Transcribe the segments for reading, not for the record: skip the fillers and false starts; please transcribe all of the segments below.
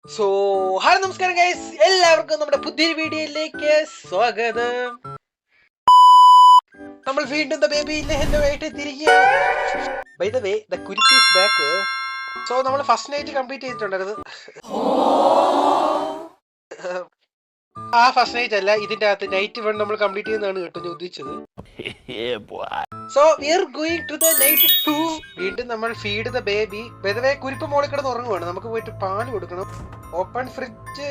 So hi നമസ്കാരം guys, എല്ലാവർക്കും നമ്മുടെ പുതിയൊരു വീഡിയോയിലേക്ക് സ്വാഗതം. നമ്മൾ വീണ്ടും ബേബി ലെഹനുമായിട്ട് തിരികെയാണ്. ബൈ ദ വേ ദ കുരുപ്പ് ഈസ് ബാക്ക്. സോ നമ്മൾ ഫസ്റ്റ് നൈറ്റ് കംപ്ലീറ്റ് ചെയ്തിട്ടുണ്ടായിരുന്നു. ആ ഫസ്റ്റ് നൈറ്റ് അല്ല, ഇതിന്റെ അകത്ത് നൈറ്റ് 1 നമ്മൾ കംപ്ലീറ്റ് ചെയ്യുന്നതാണ് കേട്ടോ ഞാൻ ഉദ്ദേശിച്ചത്. So we are going to the night 2. വീണ്ടും നമ്മൾ feed the baby. By the way കുരുപ്പ് മോളിൽ കിടന്ന് ഉറങ്ങുവാണ്. നമുക്ക് പോയിട്ട് പാല് കൊടുക്കണം. Open fridge.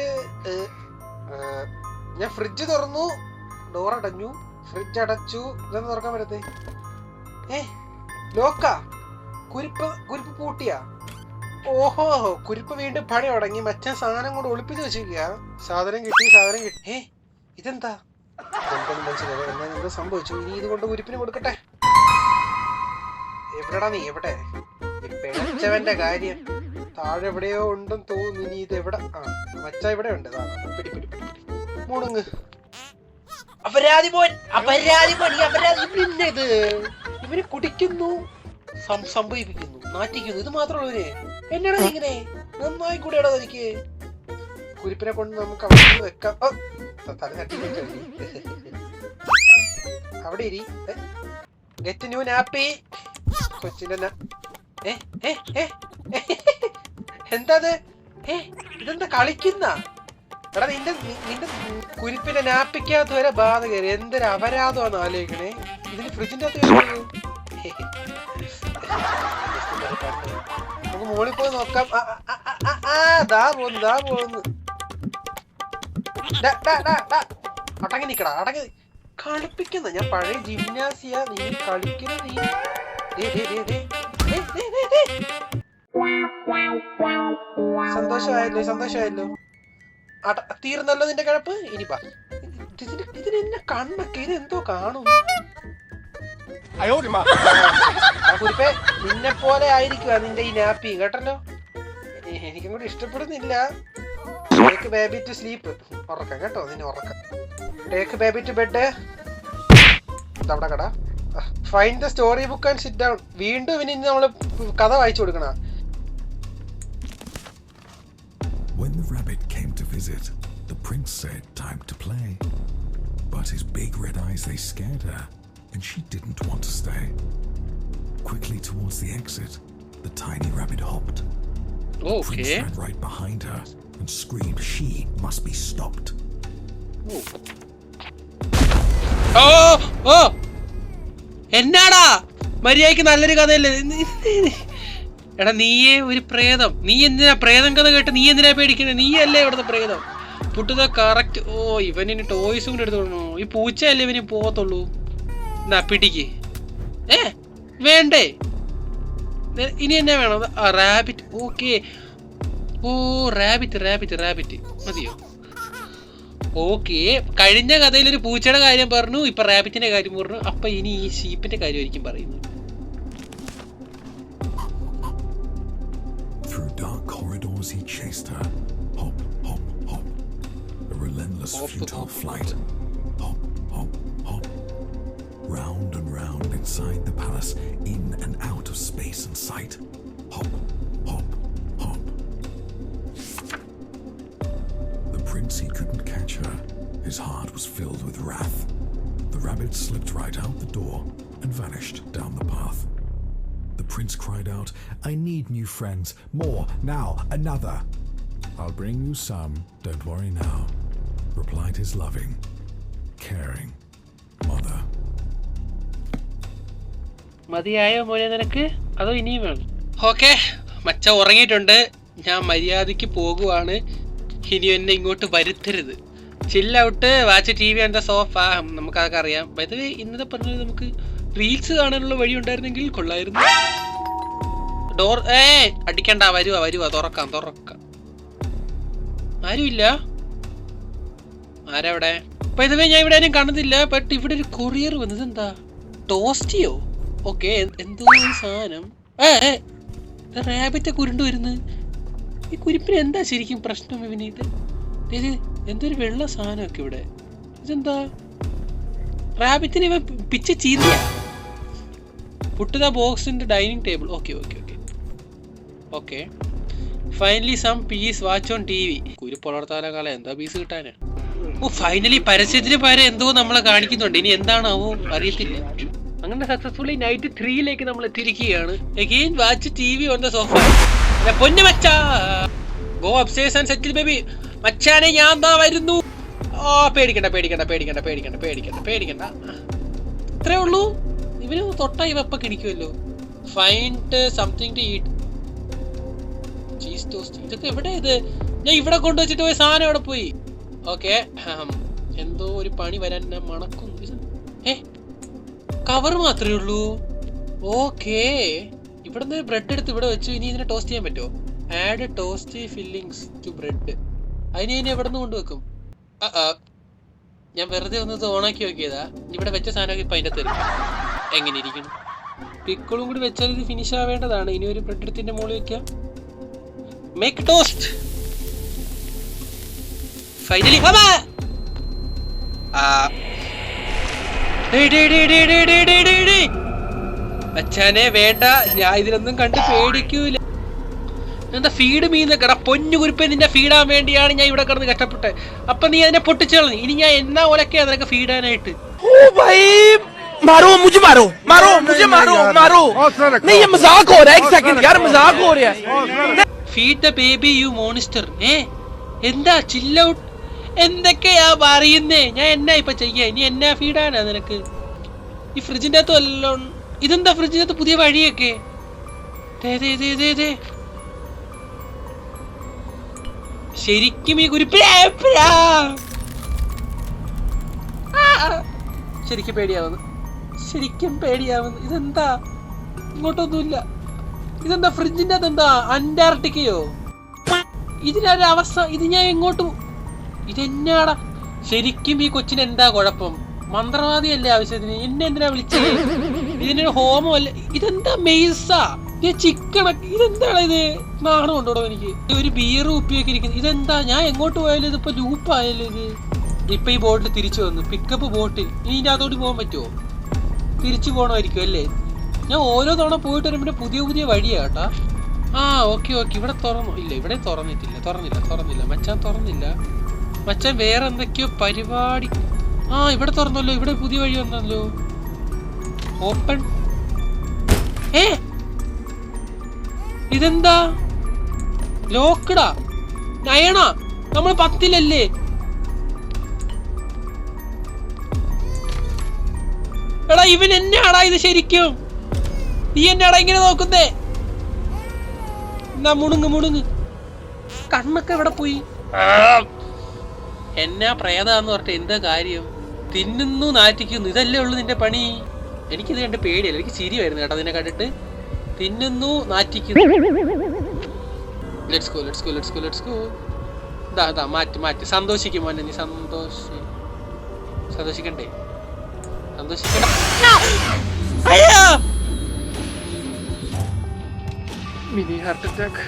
ഞാൻ ഫ്രിഡ്ജ് തുറന്നു, ഡോർ അടഞ്ഞു, ഫ്രിഡ്ജ് അടച്ചു. ഇതൊന്നും തുറക്കാൻ പറ്റത്തേ. ലോക്കാ. കുരുപ്പ് പൂട്ടിയാ. ഓഹോ, കുരുപ്പ് വീണ്ടും പണി തുടങ്ങി. മറ്റേ സാധനം കൊണ്ട് ഒളിപ്പിച്ച് വെച്ചിരിക്കുക. സാധനം കിട്ടി. ഇതെന്താ മനസ്സിലായി എന്താ സംഭവിച്ചു. ഇനി ഇത് കൊണ്ട് കുരുപ്പിന് കൊടുക്കട്ടെ. എവിടെടാ നീ? എവിടെ പിഴച്ചവന്റെ കാര്യം? താഴെ എവിടെയോ ഉണ്ടെന്ന് തോന്നുന്നു. ഇനി ഇത് എവിടെ? മച്ച ഇവിടെ ഉണ്ട്. പിടി മുണുങ്ങ്. അപരാധി പോൻ. ഇത് ഇവര് കുടിക്കുന്നു, സംഭവിപ്പിക്കുന്നു, നാറ്റിക്കുന്നു. ഇത് മാത്രമുള്ളവര് എന്നാണ് ഇങ്ങനെ? നന്നായി കൂടെയാണോ എനിക്ക്? കുരിപ്പിനെ കൊണ്ട് നമുക്ക് അവിടെ വെക്കാം. തല തട്ടി അവിടെ ഇരി. Get new nappy. കൊച്ചിന്റെ എന്താ ഇതെന്താ കളിക്കുന്ന? എടാ നിന്റെ കുരിപ്പിന്റെ നാപ്പിക്കകത്ത് വരെ ബാധ കയറി. എന്തൊരു അപരാധമാണെന്ന് ആലോചിക്കണേ. ഇതിന് ഫ്രിഡ്ജിന്റെ അകത്ത് നമുക്ക് മോളിൽ പോയി നോക്കാം. ദാ പോന്നു. അടങ്ങി നിക്കടാ, അടങ്ങി. കളിപ്പിക്കുന്ന ഞാൻ പഴയ ജിംനാസിയ. നീ കളിക്കുന്ന നീ. സന്തോഷമായല്ലോ. തീർന്നല്ലോ നിന്റെ കിഴപ്പ്. ഇനി ഇതിനെന്നെ കണ്ണൊക്കെ ഇത് എന്തോ കാണും. കുരിപ്പേ, നിന്നെ പോലെ ആയിരിക്കുക നിന്റെ ഈ നാപ്പി കേട്ടല്ലോ. എനിക്കും കൂടി ഇഷ്ടപ്പെടുന്നില്ല. Take baby to sleep. ഉറക്കം കേട്ടോ, നിന്നെ ഉറക്കം. Take baby to bed. അവിടെ കട. Find the story book and sit down. വീണ്ടും ഇനി നമ്മള് കഥ വായിച്ചു കൊടുക്കണ. When the rabbit came to visit, the prince said time to play. But his big red eyes, they scared her, and she didn't want to stay. Quickly towards the exit, the tiny rabbit hopped. The prince ran right behind her and screamed she must be stopped. എന്നാടാ മര്യാദക്ക് നല്ലൊരു കഥയല്ലേ? എടാ നീയേ ഒരു പ്രേതം. നീ എന്തിനാ പ്രേതം കഥ കേട്ട് നീ എന്തിനാ പേടിക്കണേ? നീയല്ലേ ഇവിടുത്തെ പ്രേതം. പുട്ടുക കറക്റ്റ്. ഇവനിന് ടോയ്സും കൂടെ എടുത്തു കൊടുക്കണോ? ഈ പൂച്ചയല്ലേ ഇവന് പോകത്തുള്ളൂ. എന്നാ പിടിക്ക്. വേണ്ടേ? ഇനി എന്നാ വേണം? റാബിറ്റ്. ഓക്കെ. റാബിറ്റ് മതിയോ? ഓക്കെ. കഴിഞ്ഞ കഥയിൽ ഒരു പൂച്ചയുടെ കാര്യം പറഞ്ഞു, ഇപ്പൊ റാബിറ്റിന്റെ കാര്യം പറഞ്ഞു. അപ്പൊ ഇനി ഈ ഷീപ്പിന്റെ കാര്യമായിരിക്കും പറയുന്നത്. Through dark corridors he chased her. Hop, hop, hop. A relentless futile flight. Hop, hop, hop. Round and round inside the palace, in and out of space and sight. Hop, hop, hop. The prince, he couldn't catch her. His heart was filled with wrath. The rabbit slipped right out the door and vanished down the path. The prince cried out, "I need new friends. More, now, another." "I'll bring you some, don't worry now," replied his loving, caring mother. മതിയായോ മോനെ നിനക്ക്? അതോ ഇനിയും വേണം? Okay, മച്ച ഉറങ്ങിയിട്ടുണ്ട്. ഞാൻ മര്യാദയ്ക്ക് പോകുവാണ്. ഇനി എന്നെ ഇങ്ങോട്ട് വരുത്തരുത്. Chill out, watch TV on the sofa. നമുക്കതൊക്കെ അറിയാം. ഇത് ഇന്നത്തെ പറഞ്ഞത് നമുക്ക് റീൽസ് കാണാനുള്ള വഴി ഉണ്ടായിരുന്നെങ്കിൽ കൊള്ളായിരുന്നു. ഡോർ അടിക്കണ്ട. വരുവാ. തുറക്കാം. ആരുമില്ല. ആരവിടെ? ഇതുവേ ഞാൻ ഇവിടെ ആരും കാണുന്നില്ല. ബട്ട് ഇവിടെ ഒരു കൊറിയർ വന്നത്. എന്താ? ടോസ്റ്റിയോ? ഓക്കെ, എന്തോ ഒരു സാധനം. റാബിറ്റ് കുരുണ്ടു വരുന്നു. ഈ കുരിപ്പിന് എന്താ ശരിക്കും പ്രശ്നം? ഇവന് ഇത് എന്തൊരു വെള്ള സാധനമൊക്കെ ഇവിടെ. ഇതെന്താ? റാബിറ്റിന് ഇവ പിച്ച ചീന്തിയ. Put the box in the dining table. Okay. Finally some peace watch on TV. കുരുപ്പുളർത്താനേക്കാളെ എന്താ പീസ് കിട്ടാന്. ഓ ഫൈനലി പരസ്യത്തിന് പകരം എന്തോ നമ്മളെ കാണിക്കുന്നുണ്ട്. ഇനി എന്താണാവോ അറിയത്തില്ല. അങ്ങനെ സക്സസ്ഫുള്ളി നൈറ്റ് 3 നമ്മൾ എത്തിയിരിക്കുകയാണ്. Again watch TV on the sofa. പൊന്നു മച്ചാ go upstairs and settle baby. മച്ചാനെ ഞാൻ ദാ വരുന്നു. ഓ പേടിക്കണ്ട പേടിക്കണ്ട പേടിക്കണ്ട പേടിക്കണ്ട പേടിക്കണ്ട പേടിക്കണ്ട. ഇത്രേ ഉള്ളൂ. ഇവന് തൊട്ടായി വെപ്പൊക്കെ ഇടിക്കുമല്ലോ. Find something to eat. Cheese toast. ഇതൊക്കെ എവിടെ ഇത്? ഞാൻ ഇവിടെ കൊണ്ടുവച്ചിട്ട് പോയ സാധനം എവിടെ പോയി? ഓക്കെ എന്തോ ഒരു പണി വരാൻ ഞാൻ മണക്കുന്നു. കവർ മാത്രമേ ഉള്ളൂ. ഓക്കേ ഇവിടുന്ന് ബ്രെഡ് എടുത്ത് ഇവിടെ വെച്ചു. ഇനി ഇതിനെ ടോസ്റ്റ് ചെയ്യാൻ പറ്റുമോ? Add toast fillings to bread. അതിന് ഇനി എവിടെ നിന്ന് കൊണ്ടുവെക്കും? ഞാൻ വെറുതെ ഒന്ന് ഓണാക്കി നോക്കിയതാ. ഇവിടെ വെച്ച സാധനം ഇപ്പം അതിൻ്റെ തരും. എങ്ങനെ ഇരിക്കുന്നു? പിക്കിളും കൂടി വെച്ചാൽ ഇത് ഫിനിഷ് ആവേണ്ടതാണ്. ഇനി ഒരു ബ്രെഡ് എടുത്തിന്റെ മുകളിൽ വെക്കാം. Make toast. ഫൈനലി അച്ഛനെ വേണ്ട, ഞാൻ ഇതിലൊന്നും കണ്ട് പേടിക്കൂല. എന്താ ഫീഡ് മീന്നൊക്കെ പൊന്നു കുരിപ്പേ, നിന്റെ ഫീഡാൻ വേണ്ടിയാണ് ഞാൻ ഇവിടെ കിടന്ന് കഷ്ടപ്പെട്ടെ. അപ്പൊ നീ അതിനെ പൊട്ടിച്ചളഞ്ഞു. ഇനി ഞാൻ എന്നാ ഒലക്കെ അതിനൊക്കെ ഫീഡാനായിട്ട്. मारो मुझे, मारो मारो मुझे, मारो मारो। नहीं ये मजाक हो रहा है, एक सेकंड यार, मजाक हो रहा है। Feed the baby you monster. എന്താ ചില്ല ഔട്ട്? എന്തൊക്കെയാ പറയുന്നേ? ഞാൻ എന്നാ ഇപ്പൊ ചെയ്യാ? ഇനി എന്നാ ഫീഡാനാ നിനക്ക്? ഈ ഫ്രിഡ്ജിന്റെ അകത്ത് വല്ലോ. ഇതെന്താ ഫ്രിഡ്ജിന്റെ അകത്ത് പുതിയ വഴിയൊക്കെ? ശരിക്കും ഈ കുരിപ്പ് ശരിക്കും പേടിയാവുന്നു. ശരിക്കും പേടിയാവുന്നു. ഇതെന്താ ഇങ്ങോട്ടൊന്നുമില്ല. ഇതെന്താ ഫ്രിഡ്ജിന്റെ അകത്ത് എന്താ അന്റാർട്ടിക്കയോ? ഇതിനൊരു അവസ്ഥ. ഇത് ഞാൻ എങ്ങോട്ടും ഇതെന്നാടാ? ശരിക്കും ഈ കൊച്ചിന് എന്താ കുഴപ്പം? മന്ത്രവാദിയല്ലേ ആവശ്യത്തിന്? എന്നെ എന്തിനാ വിളിച്ചത്? ഇതിനൊരു ഹോമം അല്ലേ? ഇതെന്താ മെയ്സാ? ചിക്കണൊക്കെ. ഇതെന്താണ് ഇത്? നാണം കൊണ്ടോടോ എനിക്ക്. ഒരു ബിയർ ഉപ്പിയൊക്കെ ഇരിക്കുന്നു. ഇതെന്താ? ഞാൻ എങ്ങോട്ട് പോയാലും ഇതിപ്പോ ലൂപ്പായാലും ഇത്. ഇപ്പൊ ഈ ബോട്ടിൽ തിരിച്ചു വന്നു. പിക്കപ്പ് ബോട്ടിൽ. ഇനി ഇതിന്റെ അതോട്ട് പോകാൻ പറ്റുമോ? തിരിച്ചു പോകണമായിരിക്കും അല്ലേ? ഞാൻ ഓരോ തവണ പോയിട്ട് വരുമ്പോൾ പുതിയ പുതിയ വഴിയാ കേട്ടാ. Okay okay. ഇവിടെ തുറന്നു ഇല്ല? ഇവിടെ തുറന്നില്ല. മച്ചാൻ തുറന്നില്ല. മച്ചാൻ വേറെ എന്തൊക്കെയോ പരിപാടി. ഇവിടെ തുറന്നല്ലോ. ഇവിടെ പുതിയ വഴി വന്നല്ലോ. ഓപ്പൺ. ഇതെന്താ? ലോക്കഡാ. നയണ നമ്മൾ 10-ലല്ലേ? എടാ ഇവൻ എന്നാടാ ഇത് ശരിക്കും? നീ എന്നാടാ ഇങ്ങനെ നോക്കുന്നേ? എന്നാ മുണുങ്ങ്. കണ്ണൊക്കെ എവിടെ പോയി? എന്നാ പ്രേതാന്ന് പറഞ്ഞിട്ട് എന്താ കാര്യം? തിന്നുന്നു നാറ്റിക്കുന്നു. ഇതല്ലേ ഉള്ളു നിന്റെ പണി? എനിക്കിത് കണ്ട് പേടിയല്ല. എനിക്ക് ചിരി വരുന്നു കേട്ടോ നിന്നെ കണ്ടിട്ട്. തിന്നുന്നു നാറ്റിക്കുന്നു. Let's go. ഇതാ മാറ്റി. സന്തോഷിക്കും മോനെ. നീ സന്തോഷിക്കണ്ടേ? Mini heart attack.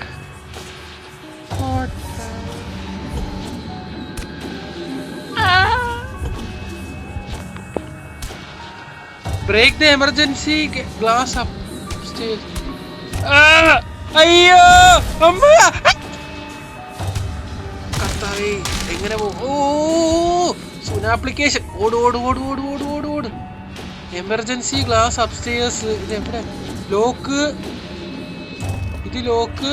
Break the emergency glass upstairs. അയ്യോ അമ്മ. കർത്താവേ എങ്ങനെ പോകും? ആപ്ലിക്കേഷൻ. ഓട്. Emergency glass upstairs. ഇത് എവിടെ? ലോക്ക്. ഇത് ലോക്ക്.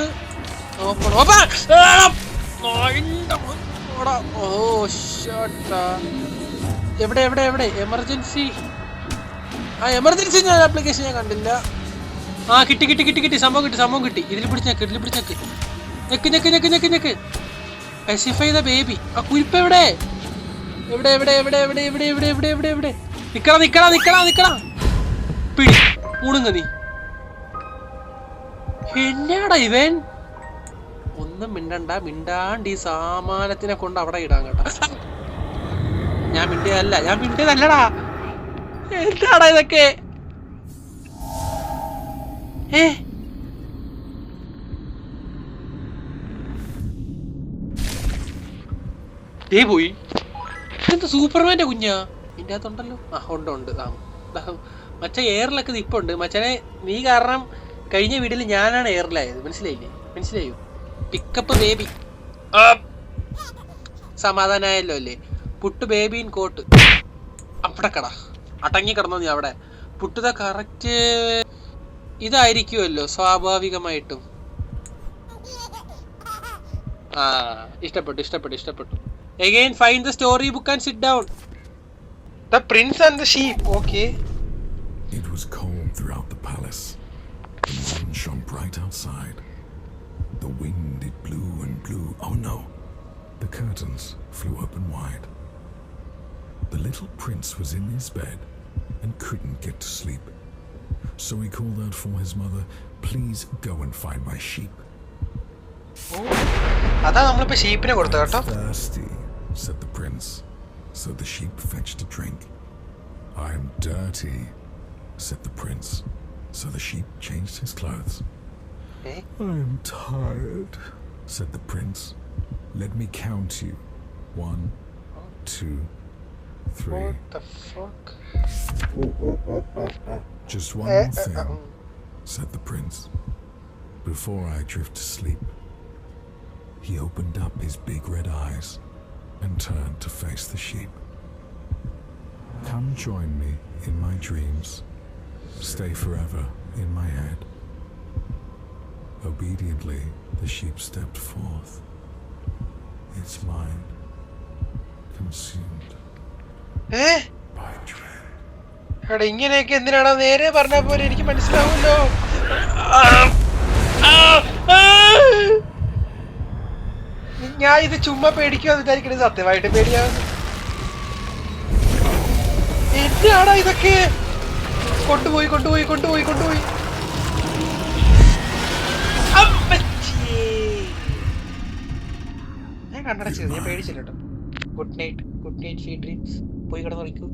എവിടെ എമർജൻസി? എമർജൻസി ആപ്ലിക്കേഷൻ ഞാൻ കണ്ടില്ല. കിട്ടി. സംഭവം കിട്ടി. ഇതിൽ പിടിച്ചേക്ക്. നെക്ക്. Specify the baby. കുരിപ്പ് എവിടെ? നിക്കടാ. പിടി. മുണുങ്ങ നീ. എന്നാടാ ഇവൻ? ഒന്നും മിണ്ടാണ്ട് ഈ സാമാനത്തിനെ കൊണ്ട് അവിടെ ഇടാൻ കേട്ടാ. ഞാൻ മിണ്ടിയതല്ലടാ. എന്താടാ ഇതൊക്കെ? പോയി. ഇതെന്താ സൂപ്പർമാന്റെ കുഞ്ഞാ? ഇതിന്റെ അകത്തുണ്ടല്ലോ. ഉണ്ട്. മച്ച എയറിലൊക്കെ നിപ്പുണ്ട്. മച്ചനെ നീ കാരണം കഴിഞ്ഞ വീട്ടിൽ ഞാനാണ് എയറിലായത്. മനസ്സിലായോ? Pickup baby. സമാധാനായല്ലോ അല്ലേ? Put baby in cot. അവിടെ കട അടങ്ങി കിടന്നോ നീ അവിടെ. പുട്ടുത കറക്റ്റ് ഇതായിരിക്കുമല്ലോ സ്വാഭാവികമായിട്ടും. ഇഷ്ടപ്പെട്ടു. Again find the story book and sit down. The Prince and the Sheep. Okay. It was cold throughout the palace. The moon shone bright outside. The wind, it blew and blew. Oh no! The curtains flew open wide. The little prince was in his bed and couldn't get to sleep. So he called out for his mother, "Please go and find my sheep." Thirsty, said the prince. So the sheep fetched a drink. "I'm dirty," said the prince. So the sheep changed his clothes. "I'm tired," said the prince. "Let me count you. 1, 2, 3. What the fuck? "Just one more thing," said the prince. "Before I drift to sleep." He opened up his big red eyes and turned to face the sheep. "Come join me in my dreams. Stay forever in my head." Obediently, the sheep stepped forth, its mind consumed by dread. എടാ ഇങ്ങനെയൊക്കെ എന്തിനാണോ നേരെ പറഞ്ഞ പോലെ എനിക്ക് മനസ്സിലാവുമല്ലോ. ഞാൻ ഇത് ചുമ്മാ പേടിക്കുമെന്ന് വിചാരിക്കണത് സത്യമായിട്ട് പേടിയാവുന്നു. എന്തിനാടാ ഇതൊക്കെ? കൊണ്ടുപോയി ഞാൻ കണ്ണടച്ചത്, ഞാൻ പേടിച്ചില്ല കേട്ടോ. Good night, sweet dreams. പോയി കിടന്നുറങ്ങൂ.